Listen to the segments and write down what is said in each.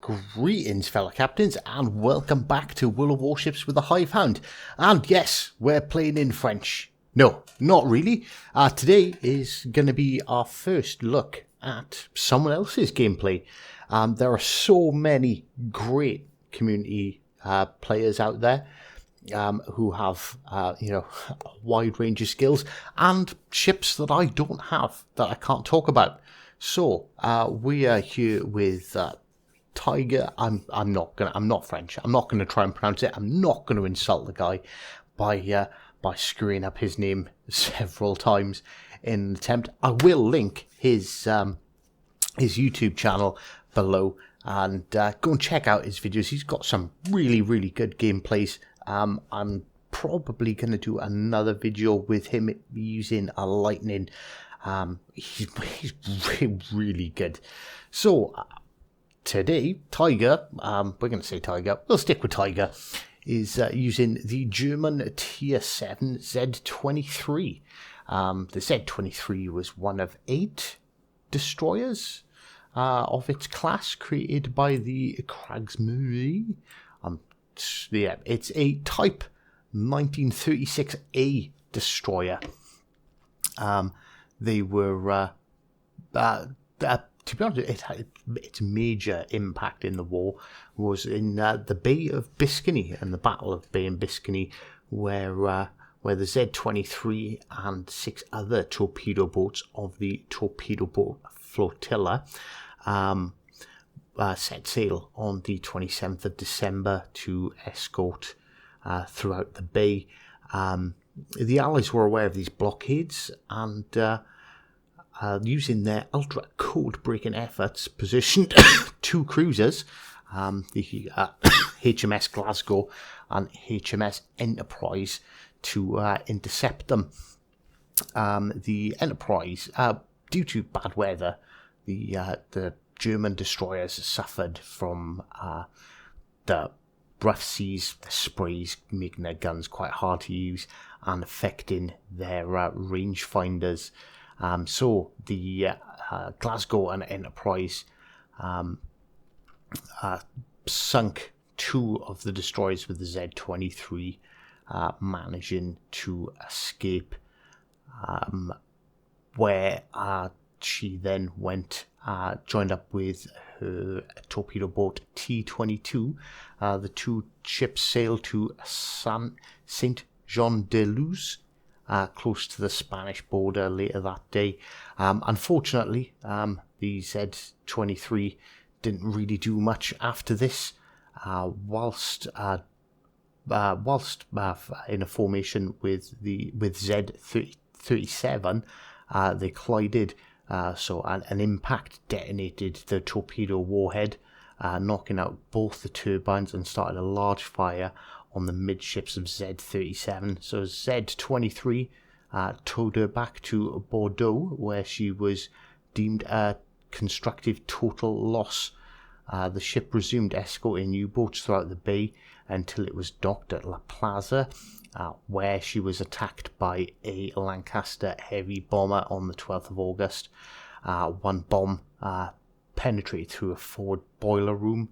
Greetings, fellow captains, and welcome back to World of Warships with the Hive Hound. And yes, we're playing in French. No, not really. Today is going to be our first look at someone else's gameplay. There are so many great community players out there who have, a wide range of skills and ships that I don't have, that I can't talk about. So we are here with Tigre. I'm not French. I'm not gonna try and pronounce it. I'm not gonna insult the guy by screwing up his name several times in an attempt. I will link his YouTube channel below and go and check out his videos. He's got some really good gameplays. I'm probably gonna do another video with him using a lightning. He's really good. So today, Tigre, we're going to say Tigre, we'll stick with Tigre, is using the German Tier 7 Z23. The Z23 was one of 8 destroyers of its class created by the Tigre070. It's a Type 1936A destroyer. They were, to be honest, its major impact in the war was in the Bay of Biscay and the Battle of Bay and Biscay, where the Z-23 and 6 other torpedo boats of the torpedo boat flotilla set sail on the 27th of December to escort throughout the bay. The Allies were aware of these blockades and using their ultra code-breaking efforts, positioned 2 cruisers, the HMS Glasgow and HMS Enterprise, to intercept them. The Enterprise, due to bad weather, the German destroyers suffered from the rough seas, the sprays making their guns quite hard to use and affecting their rangefinders. So the Glasgow and Enterprise sunk 2 of the destroyers with the Z-23, managing to escape, where she then went, joined up with her torpedo boat T-22. The 2 ships sailed to Saint-Jean-de-Luz, close to the Spanish border later that day. Unfortunately, the Z-23 didn't really do much after this. Whilst in a formation with Z-37, they collided. So an impact detonated the torpedo warhead, knocking out both the turbines and started a large fire on the midships of Z-37. So Z-23 towed her back to Bordeaux, where she was deemed a constructive total loss. The ship resumed escorting U-boats throughout the bay until it was docked at La Plaza, where she was attacked by a Lancaster heavy bomber on the 12th of August. One bomb penetrated through a forward boiler room,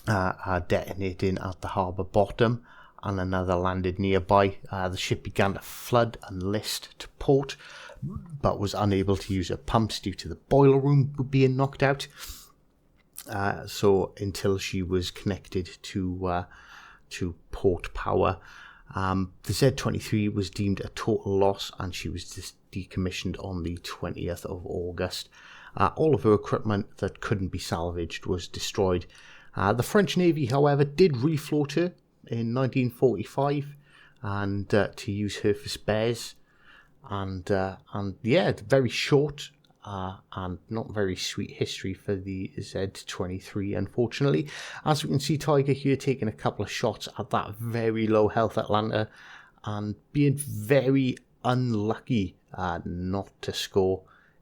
detonating at the harbour bottom, and another landed nearby. The ship began to flood and list to port, but was unable to use her pumps due to the boiler room being knocked out. So until she was connected to port power. The Z-23 was deemed a total loss, and she was decommissioned on the 20th of August. All of her equipment that couldn't be salvaged was destroyed. The French Navy, however, did refloat her in 1945 and to use her for spares. And very short and not very sweet history for the Z-23, unfortunately. As we can see, Tigre here taking a couple of shots at that very low health Atlanta and being very unlucky not to score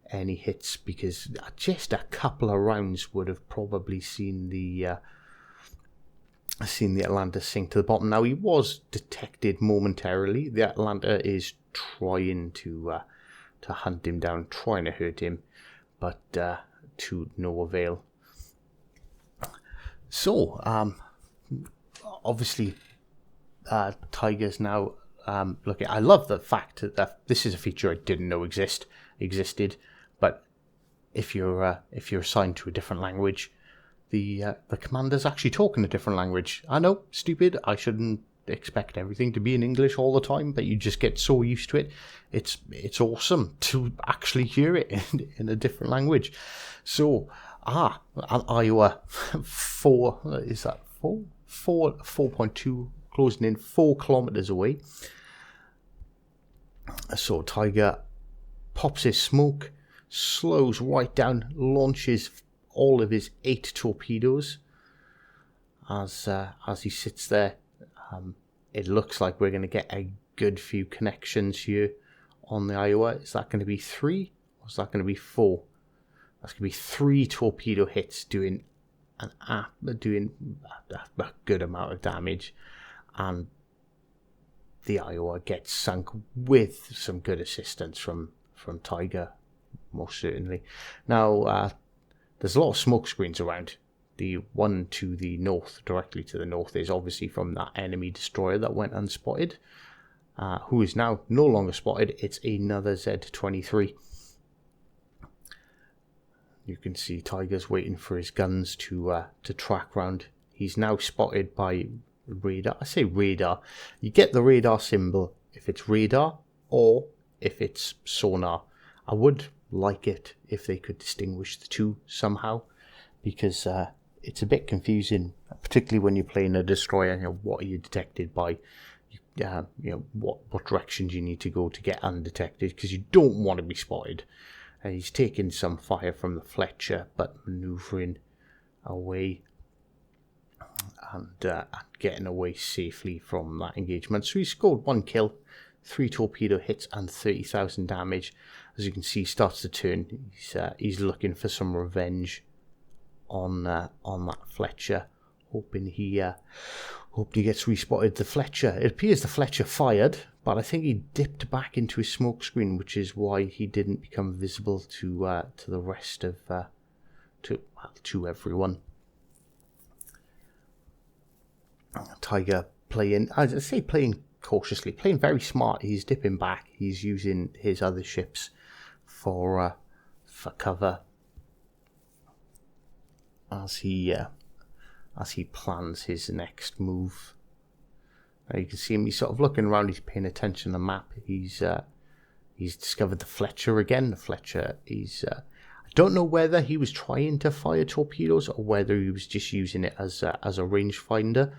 any hits, because just a couple of rounds would have probably seen the Atlanta sink to the bottom. Now, he was detected momentarily. The Atlanta is trying to hunt him down, trying to hurt him, but to no avail. So, obviously, Tigers now looking. I love the fact that this is a feature I didn't know existed, but if you're assigned to a different language, the commander's actually talking a different language. I know, stupid. I shouldn't expect everything to be in English all the time, but you just get so used to it. It's awesome to actually hear it in a different language. So, Iowa 4, is that 4.2, closing in 4 kilometers away. So Tiger pops his smoke, slows right down, launches all of his 8 torpedoes. As he sits there, it looks like we're going to get a good few connections here on the Iowa. Is that going to be 3 or is that going to be 4? That's going to be 3 torpedo hits doing a good amount of damage, and the Iowa gets sunk with some good assistance from Tiger, most certainly. Now, there's a lot of smoke screens around. The one to the north, directly to the north, is obviously from that enemy destroyer that went unspotted, who is now no longer spotted. It's another Z-23. You can see Tiger's waiting for his guns to track round. He's now spotted by radar. I say radar. You get the radar symbol if it's radar or if it's sonar. I would like it if they could distinguish the two somehow, because it's a bit confusing, particularly when you're playing a destroyer. You know, what are you detected by? What directions you need to go to get undetected, because you don't want to be spotted. He's taking some fire from the Fletcher, but manoeuvring away and getting away safely from that engagement. So he scored 1 kill, 3 torpedo hits, and 30,000 damage. As you can see, he starts to turn. He's looking for some revenge on that Fletcher, hoping he gets respotted. The Fletcher, it appears the Fletcher fired, but I think he dipped back into his smoke screen, which is why he didn't become visible to the rest of to everyone. Tiger playing cautiously, playing very smart. He's dipping back. He's using his other ships for cover as he plans his next move. You can see him. He's sort of looking around. He's paying attention to the map. He's discovered the Fletcher again. The Fletcher. I don't know whether he was trying to fire torpedoes or whether he was just using it as a rangefinder.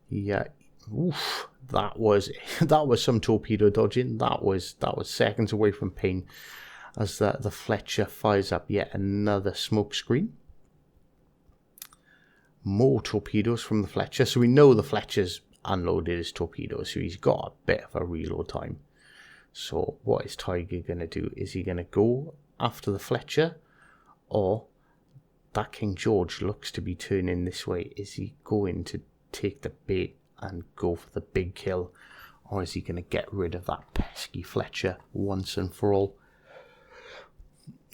That was some torpedo dodging. That was seconds away from pain, as the Fletcher fires up yet another smoke screen. More torpedoes from the Fletcher. So we know the Fletcher's unloaded his torpedoes, so he's got a bit of a reload time. So what is Tiger going to do? Is he going to go after the Fletcher, or that King George looks to be turning this way? Is he going to take the bait and go for the big kill, or is he going to get rid of that pesky Fletcher once and for all?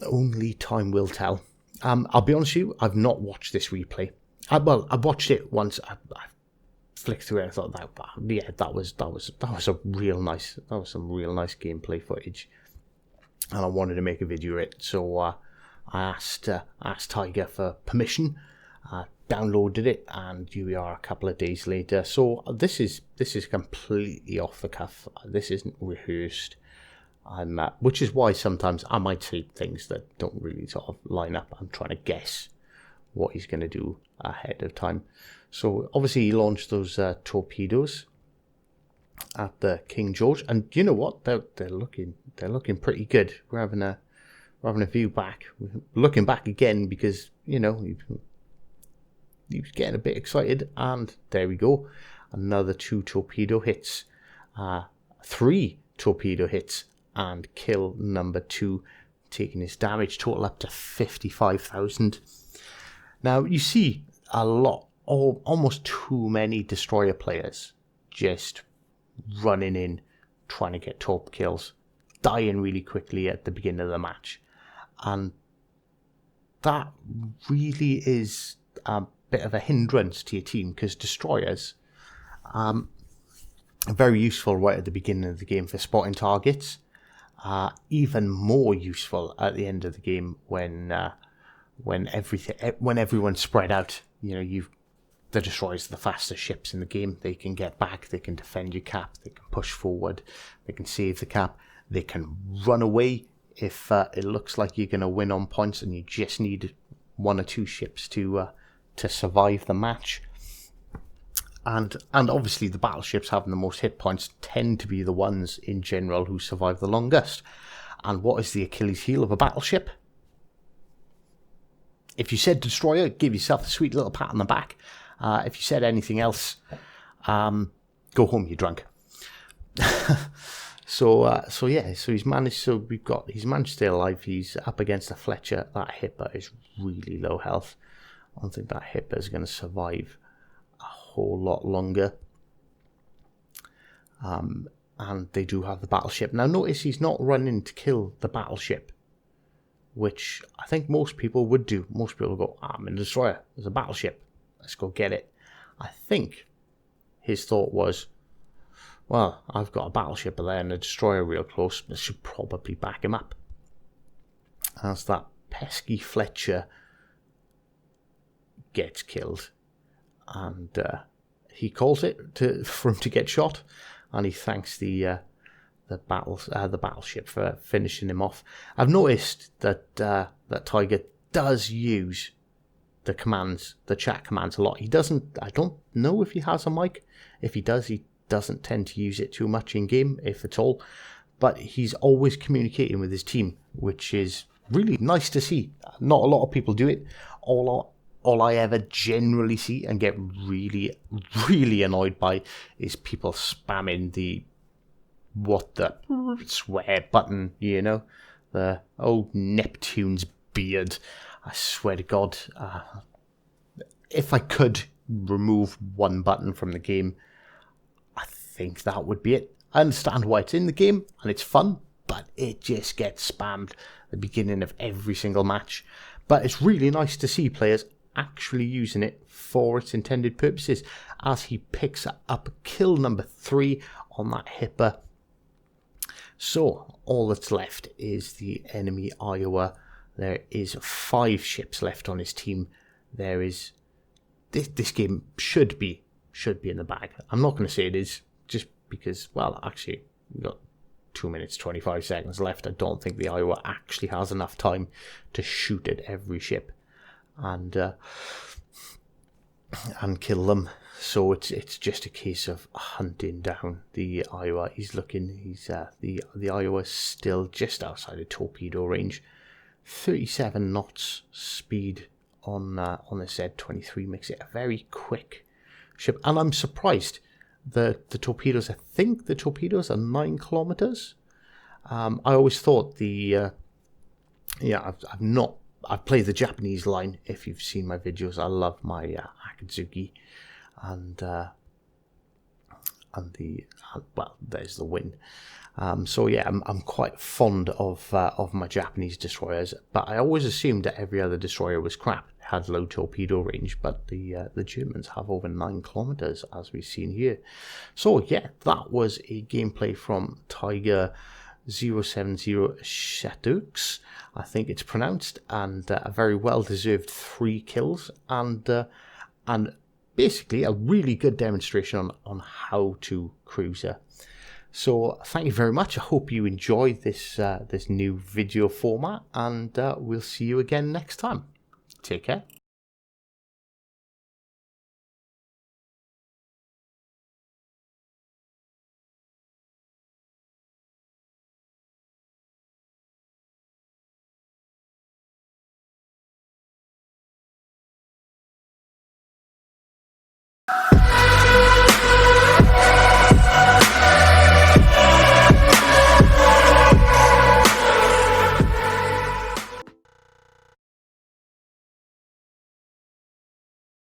Only time will tell. I'll be honest with you, I've not watched this replay. I watched it once. I flicked through it. I thought that was some real nice gameplay footage, and I wanted to make a video of it. So I asked Tiger for permission, downloaded it, and here we are a couple of days later. So this is completely off the cuff. This isn't rehearsed. Which is why sometimes I might say things that don't really sort of line up. I'm trying to guess what he's going to do ahead of time. So obviously he launched those torpedoes at the King George, and you know what? They're looking pretty good. We're having a view back, looking back again, because he was getting a bit excited, and there we go, another 2 torpedo hits, 3 torpedo hits, and kill number 2, taking his damage total up to 55,000. Now you see a lot, almost too many destroyer players just running in, trying to get top kills, dying really quickly at the beginning of the match, and that really is bit of a hindrance to your team, because destroyers are very useful right at the beginning of the game for spotting targets. Even more useful at the end of the game when everyone's spread out. You know, the destroyers are the fastest ships in the game. They can get back, they can defend your cap, they can push forward, they can save the cap, they can run away if it looks like you're going to win on points and you just need 1 or 2 ships to survive the match. And obviously the battleships having the most hit points tend to be the ones in general who survive the longest. And what is the Achilles heel of a battleship? If you said destroyer, give yourself a sweet little pat on the back. If you said anything else, go home, you're drunk. So he's managed. So he's managed to stay alive. He's up against a Fletcher. That Hipper is really low health. I don't think that Hipper is going to survive a whole lot longer. And they do have the battleship. Now notice he's not running to kill the battleship, which I think most people would do. Most people go, I'm in a destroyer. There's a battleship. Let's go get it. I think his thought was, well, I've got a battleship there and a destroyer real close. I should probably back him up. As that pesky Fletcher gets killed, and he calls it for him to get shot, and he thanks the battleship for finishing him off. I've noticed that Tiger does use the chat commands a lot. He doesn't. I don't know if he has a mic. If he does, he doesn't tend to use it too much in game, if at all. But he's always communicating with his team, which is really nice to see. Not a lot of people do it. All I ever generally see and get really, really annoyed by is people spamming the swear button, you know, the old Neptune's beard. I swear to God, if I could remove one button from the game, I think that would be it. I understand why it's in the game and it's fun, but it just gets spammed at the beginning of every single match. But it's really nice to see players actually using it for its intended purposes, as he picks up kill number 3 on that Hipper. So all that's left is the enemy Iowa. There is 5 ships left on his team. There is this game should be in the bag. I'm not going to say it is, just because, well, actually we've got 2 minutes 25 seconds left. I don't think the Iowa actually has enough time to shoot at every ship and kill them. So it's just a case of hunting down the Iowa. The Iowa's still just outside of torpedo range. 37 knots speed on this Z-23 makes it a very quick ship, and I'm surprised. The torpedoes, I think the torpedoes are 9 kilometers. I always thought I've played the Japanese line. If you've seen my videos, I love my Akatsuki, and there's the win. So yeah, I'm quite fond of my Japanese destroyers, but I always assumed that every other destroyer was crap, had low torpedo range, but the Germans have over 9 kilometers, as we've seen here. So yeah, that was a gameplay from Tigre070chanceux, I think it's pronounced, and a very well-deserved 3 kills, and basically a really good demonstration on how to cruiser. So thank you very much. I hope you enjoyed this new video format, and we'll see you again next time. Take care.